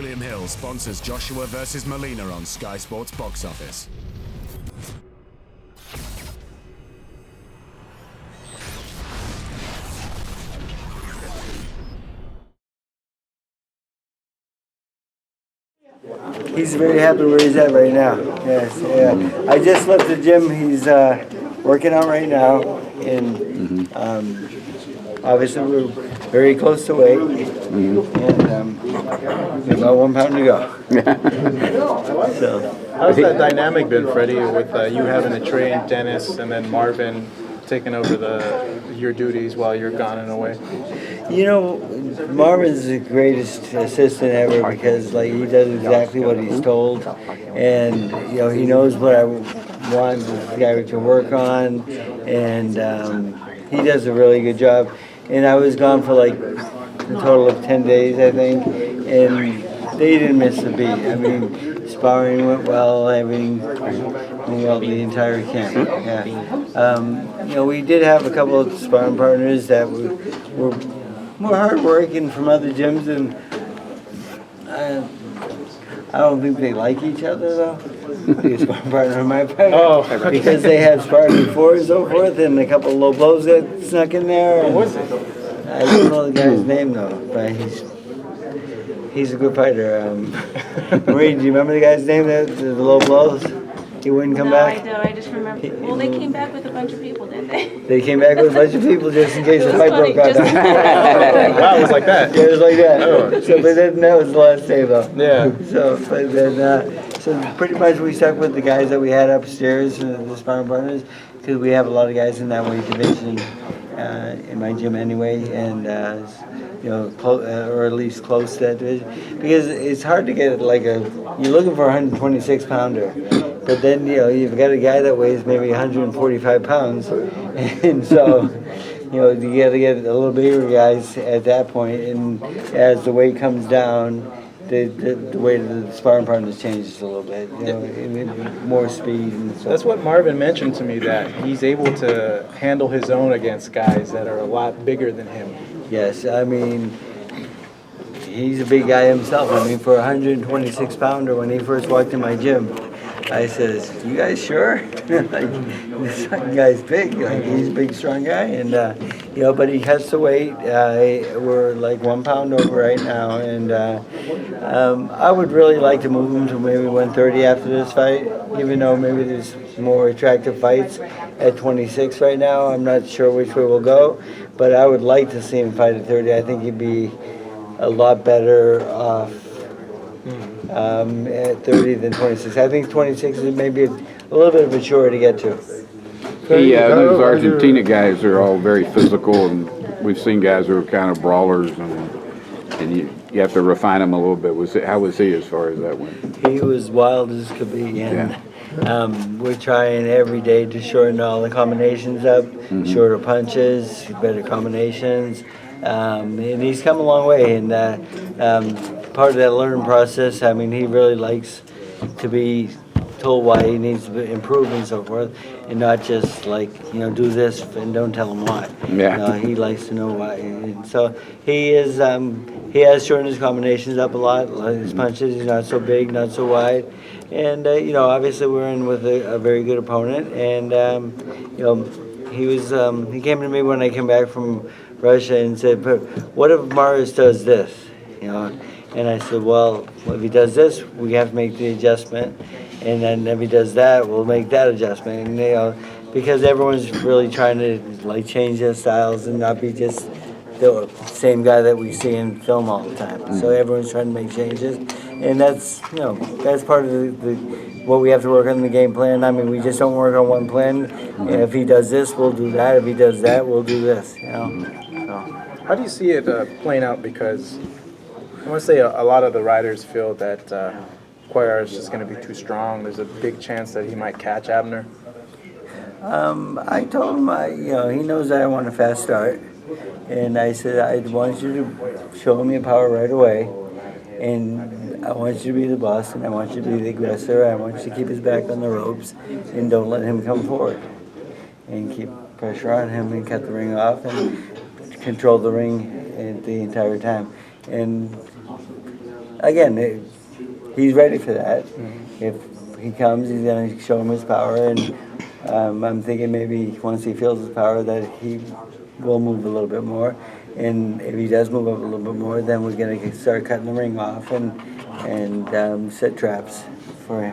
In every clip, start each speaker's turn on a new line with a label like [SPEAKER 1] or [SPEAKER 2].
[SPEAKER 1] William Hill sponsors Joshua versus Molina on Sky Sports Box Office.
[SPEAKER 2] He's very happy where he's at right now. Yes, yeah. I just left the gym. He's working out right now, and obviously we're very close to weight, and about 1 pound to go. So,
[SPEAKER 3] how's that dynamic been, Freddie, with you having to train Dennis and then Marvin taking over your duties while you're gone and away?
[SPEAKER 2] you know, Marvin's the greatest assistant ever because, like, he does exactly what he's told, and he knows what I want the guy to work on, and he does a really good job. And I was gone for like a total of 10 days, I think, and they didn't miss a beat. I mean, sparring went well, everything went well the entire camp. Yeah. We did have a couple of sparring partners that were more hardworking from other gyms, and I don't think they like each other though. The sparring partner and my partner, because they had sparred before and so forth, and a couple of low blows got snuck in there.
[SPEAKER 3] What was it?
[SPEAKER 2] I don't know the guy's name though, but he's a good fighter. Marie, do you remember the guy's name? The low blows? He wouldn't come back?
[SPEAKER 4] No, I don't. I just remember. Well, they came back with a bunch of people, didn't they?
[SPEAKER 2] They came back with a bunch of people just in case the fight broke out.
[SPEAKER 3] Wow, it was like that.
[SPEAKER 2] Yeah, it was like that. So, but then that was the last day though.
[SPEAKER 3] Yeah.
[SPEAKER 2] So, but then, so pretty much we stuck with the guys that we had upstairs, the sparring partners, because we have a lot of guys in that weight division in my gym anyway, and or at least close to that division, because it's hard to get you're looking for a 126 pounder, but then you've got a guy that weighs maybe 145 pounds, and so you got to get a little bigger guys at that point, and as the weight comes down, the weight of the sparring partners changes a little bit, more speed. And so.
[SPEAKER 3] That's what Marvin mentioned to me, that he's able to handle his own against guys that are a lot bigger than him.
[SPEAKER 2] Yes, I mean, he's a big guy himself. I mean, for a 126 pounder, when he first walked in my gym, I says, "You guys sure?" This guy's big. He's a big, strong guy, and but he cuts the weight. We're like 1 pound over right now, and I would really like to move him to maybe 130 after this fight. Even though maybe there's more attractive fights at 26 right now, I'm not sure which way we'll go, but I would like to see him fight at 30. I think he'd be a lot better off at 30 than 26. I think 26 is maybe a little bit of a chore to get to.
[SPEAKER 5] Those Argentina guys are all very physical, and we've seen guys who are kind of brawlers, and you have to refine them a little bit. How was he as far as that went?
[SPEAKER 2] He was wild as could be, and we're trying every day to shorten all the combinations up, shorter punches, better combinations, and he's come a long way, and part of that learning process, I mean, he really likes to be told why he needs to improve and so forth, and not just do this and don't tell him why.
[SPEAKER 5] Yeah.
[SPEAKER 2] He likes to know why, and so he is. He has shortened his combinations up a lot. His punches, he's not so big, not so wide, and obviously we're in with a very good opponent, and he came to me when I came back from Russia and said, "But what if Mars does this?" And I said, well, if he does this, we have to make the adjustment. And then if he does that, we'll make that adjustment. And, because everyone's really trying to change their styles and not be just the same guy that we see in film all the time. So everyone's trying to make changes. And that's part of what we have to work on in the game plan. I mean, we just don't work on one plan. And if he does this, we'll do that. If he does that, we'll do this. So.
[SPEAKER 3] How do you see it playing out? Because I want to say a lot of the riders feel that Cuellar is just going to be too strong. There's a big chance that he might catch Abner.
[SPEAKER 2] I told him, he knows that I want a fast start. And I said, I want you to show me your power right away. And I want you to be the boss, and I want you to be the aggressor. I want you to keep his back on the ropes, and don't let him come forward. And keep pressure on him and cut the ring off and control the ring the entire time. And again, he's ready for that. If he comes, he's going to show him his power, and I'm thinking maybe once he feels his power that he will move a little bit more. And if he does move up a little bit more, then we're going to start cutting the ring off and set traps for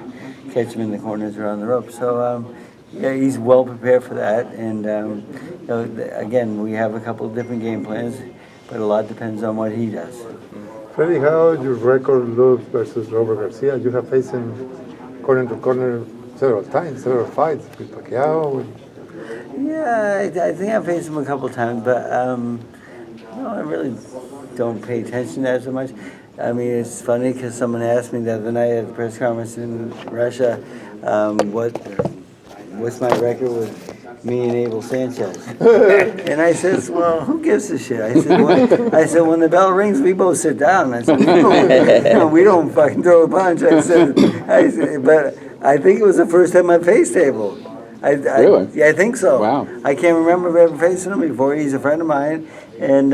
[SPEAKER 2] catch him in the corners or on the rope. So yeah, he's well prepared for that. And you know, again, we have a couple of different game plans, but a lot depends on what he does.
[SPEAKER 6] Freddie, how your record looks versus Robert Garcia? You have faced him corner to corner several times, several fights with Pacquiao.
[SPEAKER 2] Yeah, I think I've faced him a couple of times, but no, I really don't pay attention to that so much. I mean, it's funny because someone asked me the other night at the press conference in Russia, what's my record with me and Abel Sanchez? And I says, well, who gives a shit? I said, when the bell rings, we both sit down. I said, we don't fucking throw a punch. I said, but I think it was the first time I faced Abel.
[SPEAKER 5] Really?
[SPEAKER 2] Yeah, I think so.
[SPEAKER 5] Wow.
[SPEAKER 2] I can't remember ever facing him before. He's a friend of mine. And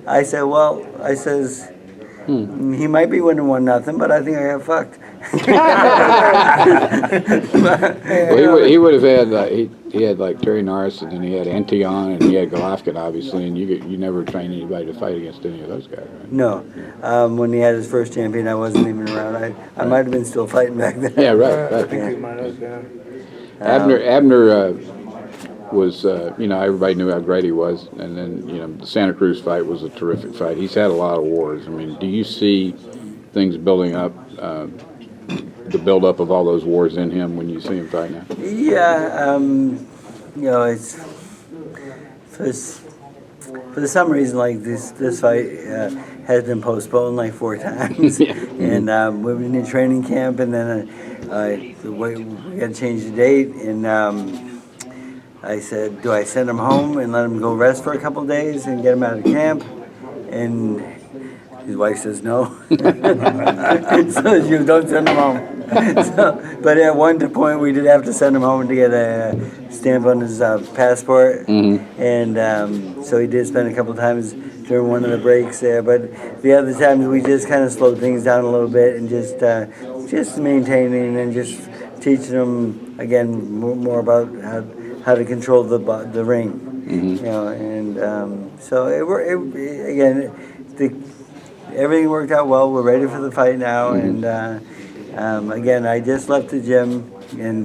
[SPEAKER 2] I said, well, I says, he might be winning 1-0, but I think I got fucked.
[SPEAKER 5] Well, he would have had he had like Terry Norris, and then he had Antion, and he had Golovkin, obviously, and you never trained anybody to fight against any of those guys, right?
[SPEAKER 2] No. When he had his first champion, I wasn't even around. I might have been still fighting back then.
[SPEAKER 5] Yeah, right.
[SPEAKER 3] I think we might have, yeah.
[SPEAKER 5] Abner was, you know, everybody knew how great he was, and then, you know, the Santa Cruz fight was a terrific fight. He's had a lot of wars. I mean, do you see things building up, the build-up of all those wars in him when you see him fight now?
[SPEAKER 2] Yeah, you know, it's for some reason, like this fight has been postponed like 4 times, and we've been in training camp, and then we got to change the date, and I said, do I send him home and let him go rest for a couple of days and get him out of camp? And his wife says no. So you don't send him home. But at one point we did have to send him home to get a stamp on his passport. And so he did spend a couple of times during one of the breaks there. But the other times we just kind of slowed things down a little bit and just maintaining and just teaching him, again, more about how to control the ring. You know, and so everything worked out well. We're ready for the fight now, and again, I just left the gym, and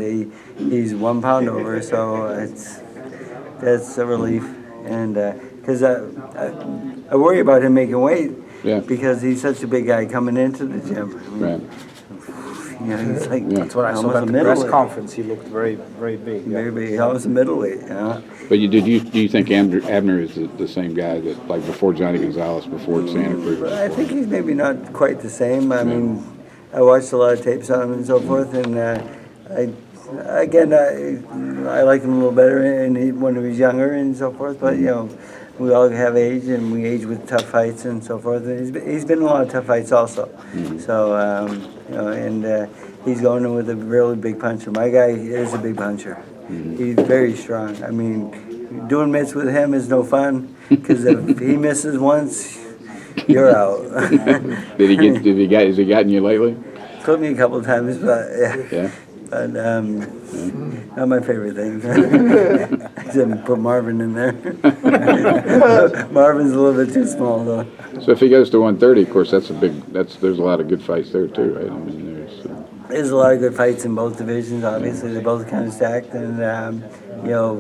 [SPEAKER 2] he's 1 pound over, so that's a relief. And because I worry about him making weight, because he's such a big guy coming into the gym. I mean,
[SPEAKER 5] Right.
[SPEAKER 2] You know, he's like
[SPEAKER 3] That's what I saw at the press conference. He looked very, very big.
[SPEAKER 2] Very big. Almost a middleweight. You know?
[SPEAKER 5] But do you think Abner is the same guy that, like, before Johnny Gonzalez, before Santa Cruz?
[SPEAKER 2] I think he's maybe not quite the same. I mean, I watched a lot of tapes on him and so forth, and I liked him a little better when he was younger and so forth. But you know, we all have age, and we age with tough fights and so forth. And he's been in a lot of tough fights also. So you know, and he's going in with a really big puncher. My guy is a big puncher. He's very strong. I mean, doing mitts with him is no fun because if he misses once, you're out.
[SPEAKER 5] Has he gotten you lately?
[SPEAKER 2] Took me a couple of times, but
[SPEAKER 5] Yeah.
[SPEAKER 2] But not my favorite thing. I didn't put Marvin in there. Marvin's a little bit too small, though.
[SPEAKER 5] So if he goes to 130, of course, there's a lot of good fights there too, right? I mean,
[SPEAKER 2] There's a lot of good fights in both divisions. Obviously, they're both kind of stacked, and you know,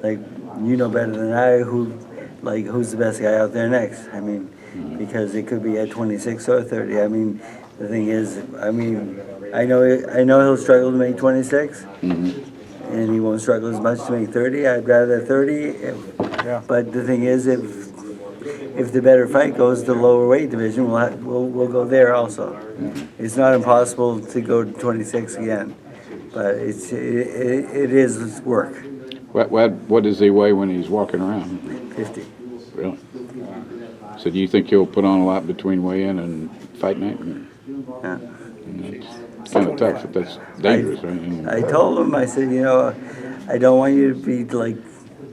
[SPEAKER 2] like you know better than I who's the best guy out there next. I mean, because it could be at 26 or 30. I mean, the thing is, I mean, I know he'll struggle to make 26, and he won't struggle as much to make 30. I'd rather 30. But the thing is, if the better fight goes to the lower weight division, we'll go there also. It's not impossible to go to 26 again, but it is work.
[SPEAKER 5] what does he weigh when he's walking around?
[SPEAKER 2] 50.
[SPEAKER 5] Really? So do you think he'll put on a lot between weigh-in and fight night?
[SPEAKER 2] Yeah.
[SPEAKER 5] It's kind of tough. That's dangerous, right?
[SPEAKER 2] I told him, I said, you know, I don't want you to be like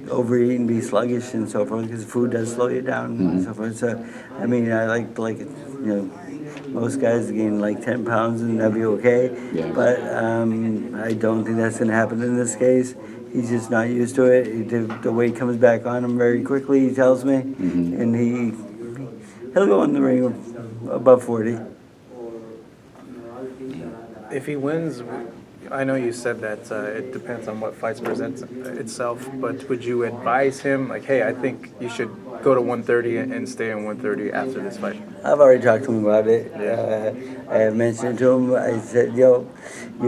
[SPEAKER 2] overeat and be sluggish and so forth, because food does slow you down and so forth. So, I mean, I like most guys gain like 10 pounds and that'd be okay.
[SPEAKER 5] Yeah.
[SPEAKER 2] But I don't think that's going to happen in this case. He's just not used to it. The weight comes back on him very quickly, he tells me. And he'll go in the ring above 40.
[SPEAKER 3] If he wins, I know you said that it depends on what fights presents itself, but would you advise him, like, hey, I think you should go to 130 and stay in 130 after this fight?
[SPEAKER 2] I've already talked to him about it. I have mentioned it to him. I said, you're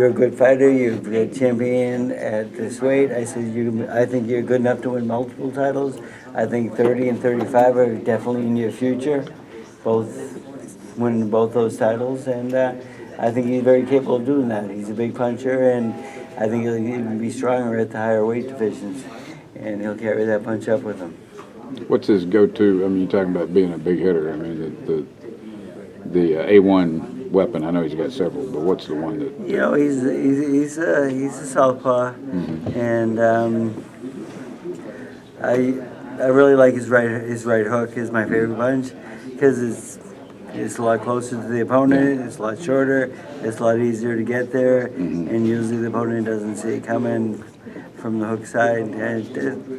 [SPEAKER 2] a good fighter. You're a champion at this weight. I said, I think you're good enough to win multiple titles. I think 30 and 35 are definitely in your future, winning both those titles. And I think he's very capable of doing that. He's a big puncher, and I think he'll even be stronger at the higher weight divisions. And he'll carry that punch up with him.
[SPEAKER 5] What's his go-to? I mean, you're talking about being a big hitter. I mean, the A1 weapon. I know he's got several, but what's the one that?
[SPEAKER 2] He's a southpaw, and I really like his right hook. Is my favorite punch because it's a lot closer to the opponent. It's a lot shorter. It's a lot easier to get there, and usually the opponent doesn't see it coming from the hook side. And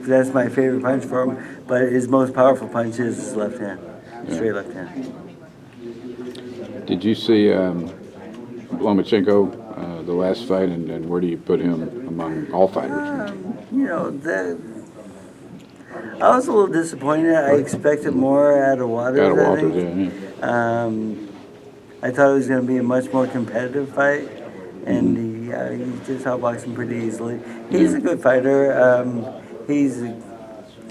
[SPEAKER 2] that's my favorite punch for him. But his most powerful punch is his left hand, straight left hand.
[SPEAKER 5] Did you see Lomachenko the last fight, and where do you put him among all fighters?
[SPEAKER 2] I was a little disappointed. I expected more out of Waters.
[SPEAKER 5] Out of Waters,
[SPEAKER 2] I think. I thought it was going to be a much more competitive fight, and he just outboxed him pretty easily. He's a good fighter. He's a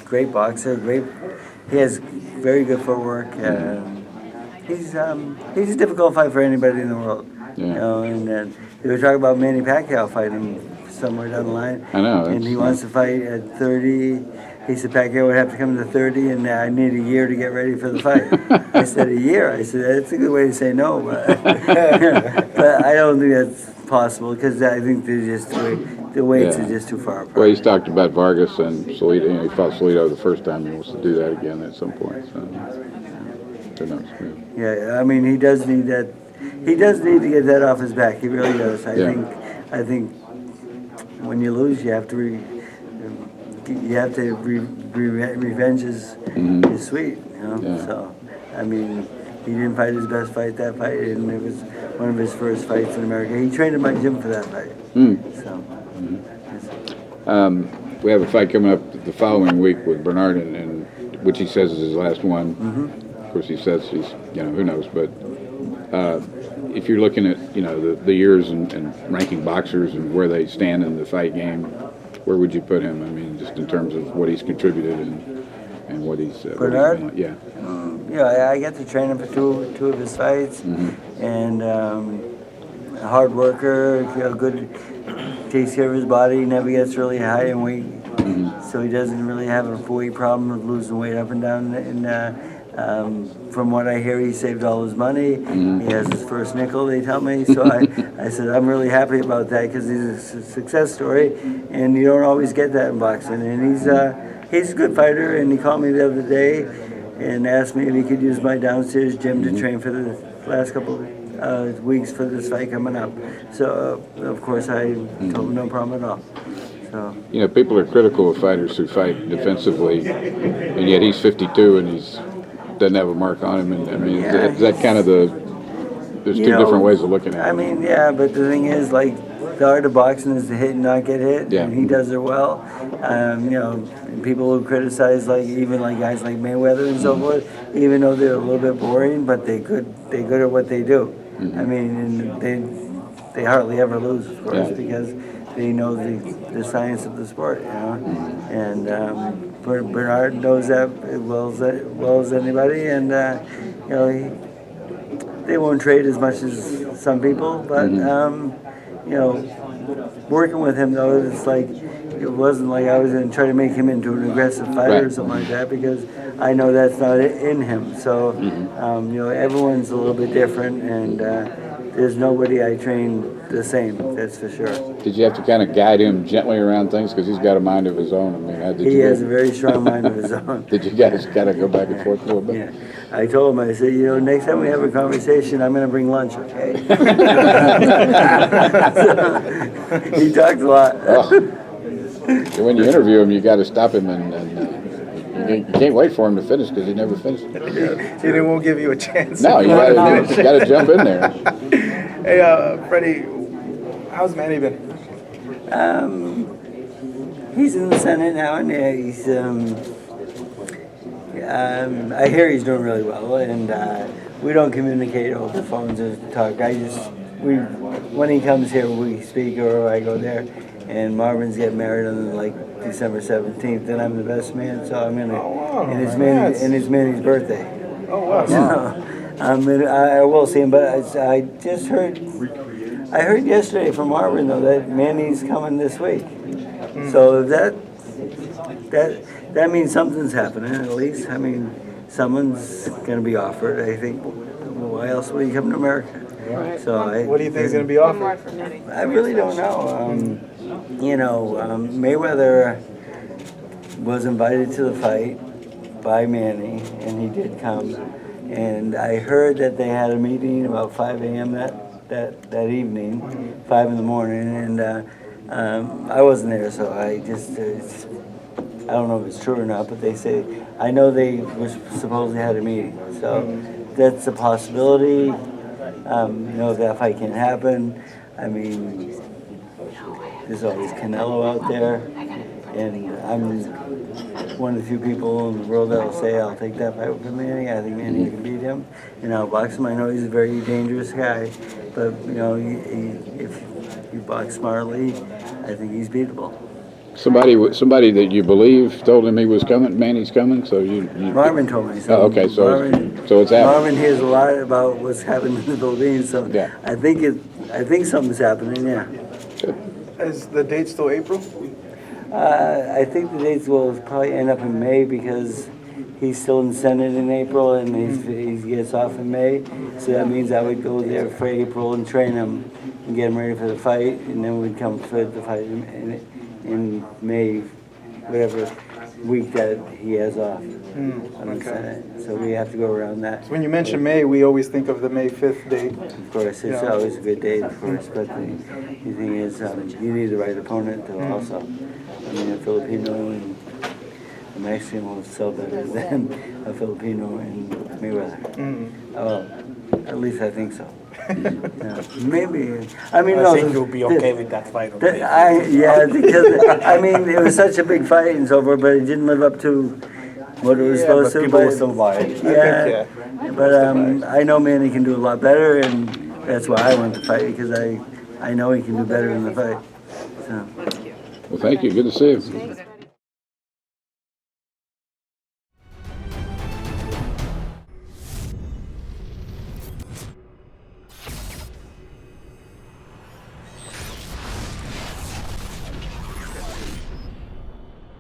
[SPEAKER 2] great boxer. He has very good footwork. He's a difficult fight for anybody in the world.
[SPEAKER 5] Yeah.
[SPEAKER 2] And they were talking about Manny Pacquiao fighting somewhere down the line.
[SPEAKER 5] I know.
[SPEAKER 2] And he wants to fight at 30. He said Pacquiao would have to come to 30, and I need a year to get ready for the fight. I said, a year? I said, that's a good way to say no. But, but I don't think that's possible because I think the weights are just too far apart.
[SPEAKER 5] Well, he's talked about Vargas and Salido. He fought Salido the first time. He wants to do that again at some point. So, who knows?
[SPEAKER 2] Yeah, I mean, he does need that. He does need to get that off his back. He really does. I think when you lose, you have to revenge is sweet, So, I mean, he didn't fight his best fight that fight, and it was one of his first fights in America. He trained in my gym for that fight. So,
[SPEAKER 5] we have a fight coming up the following week with Bernard, and which he says is his last one. Of course, he says he's, who knows, but if you're looking at, the years and ranking boxers and where they stand in the fight game, where would you put him? I mean, just in terms of what he's contributed and what he's...
[SPEAKER 2] Bernard?
[SPEAKER 5] What he's
[SPEAKER 2] I got to train him for two of his fights, and a hard worker, good, takes care of his body, never gets really high in weight, so he doesn't really have a weight problem of losing weight up and down. And from what I hear, he saved all his money. He has his first nickel, they tell me. So I said, I'm really happy about that because he's a success story, and you don't always get that in boxing. And he's a good fighter, and he called me the other day and asked me if he could use my downstairs gym to train for the last couple of weeks for this fight coming up. So, of course, I told him no problem at all. So.
[SPEAKER 5] People are critical of fighters who fight defensively, and yet he's 52 and doesn't have a mark on him. And I mean, is that kind of there's two different ways of looking at it.
[SPEAKER 2] I mean, but the thing is, like, the art of boxing is to hit and not get hit, and he does it well. People who criticize, even guys like Mayweather and so forth, even though they're a little bit boring, but they're good at what they do. I mean, and they hardly ever lose, of course, because they know the science of the sport, And Bernard knows that as well as anybody, and they won't trade as much as some people, but working with him though, it wasn't like I was going to try to make him into an aggressive fighter or something like that, because I know that's not in him. So everyone's a little bit different, and there's nobody I train the same, that's for sure.
[SPEAKER 5] Did you have to kind of guide him gently around things because he's got a mind of his own? I mean, how did
[SPEAKER 2] He
[SPEAKER 5] you
[SPEAKER 2] has a very strong mind of his own.
[SPEAKER 5] Did you guys kind of go back and forth a little bit?
[SPEAKER 2] Yeah, I told him, I said, you know, next time we have a conversation, I'm gonna bring lunch, okay? So, he talks a lot.
[SPEAKER 5] Well, when you interview him, you got to stop him and you can't wait for him to finish because he never finishes.
[SPEAKER 3] See, they won't give you a chance.
[SPEAKER 5] No, you got to jump in there.
[SPEAKER 3] Hey, Freddie, how's Manny been?
[SPEAKER 2] He's in the Senate now, and he's, I hear he's doing really well, and we don't communicate over the phones or talk. When he comes here, we speak, or I go there, and Marvin's getting married on like December 17th, and I'm the best man, so I'm gonna, and it's Manny's birthday.
[SPEAKER 3] Oh, wow.
[SPEAKER 2] So, I will see him, but I just heard, I heard yesterday from Marvin though that Manny's coming this week. So that means something's happening at least. I mean, someone's going to be offered. I think. Why else would he come to America? So
[SPEAKER 3] What do you think is going to be offered?
[SPEAKER 2] I really don't know. You know, Mayweather was invited to the fight by Manny, and he did come. And I heard that they had a meeting about 5 a.m. that evening, 5 in the morning, and I wasn't there, so I just, I don't know if it's true or not, but they say, I know they were supposedly had a meeting, so that's a possibility. You know, if that fight can happen, I mean, there's always Canelo out there, and I'm one of the few people in the world that will say I'll take that fight with Manny. I think Manny can beat him, and I'll box him. I know he's a very dangerous guy, but you know, if you box smartly, I think he's beatable.
[SPEAKER 5] Somebody that you believe told him he was coming. Manny's coming, so you.
[SPEAKER 2] Marvin told me. So
[SPEAKER 5] Oh, okay, so it's happening.
[SPEAKER 2] Marvin hears a lot about what's happening in the Philippines, so
[SPEAKER 5] Yeah.
[SPEAKER 2] I think something's happening. Yeah.
[SPEAKER 5] Good.
[SPEAKER 3] Is the date still April?
[SPEAKER 2] I think the dates will probably end up in May because he's still in the Senate in April and he gets off in May. So that means I would go there for April and train him and get him ready for the fight, and then we'd come for the fight in May, whatever week that he has off on the Senate. So we have to go around that.
[SPEAKER 3] So when you mention May, we always think of the May 5th date.
[SPEAKER 2] Of course, it's always a good date, of course, but the thing is, you need the right opponent though also. I mean, a Filipino and a Mexican will sell better than a Filipino and Mayweather. Oh, at least I think so. Yeah, maybe. I mean,
[SPEAKER 7] I think you'll be okay with that fight.
[SPEAKER 2] Yeah, because I mean, it was such a big fight and so forth, but it didn't live up to what it was supposed to.
[SPEAKER 7] People will still buy it.
[SPEAKER 2] Yeah, but I know Manny can do a lot better, and that's why I want to fight because I know he can do better in the fight. So.
[SPEAKER 5] Well, thank you. Good to see you.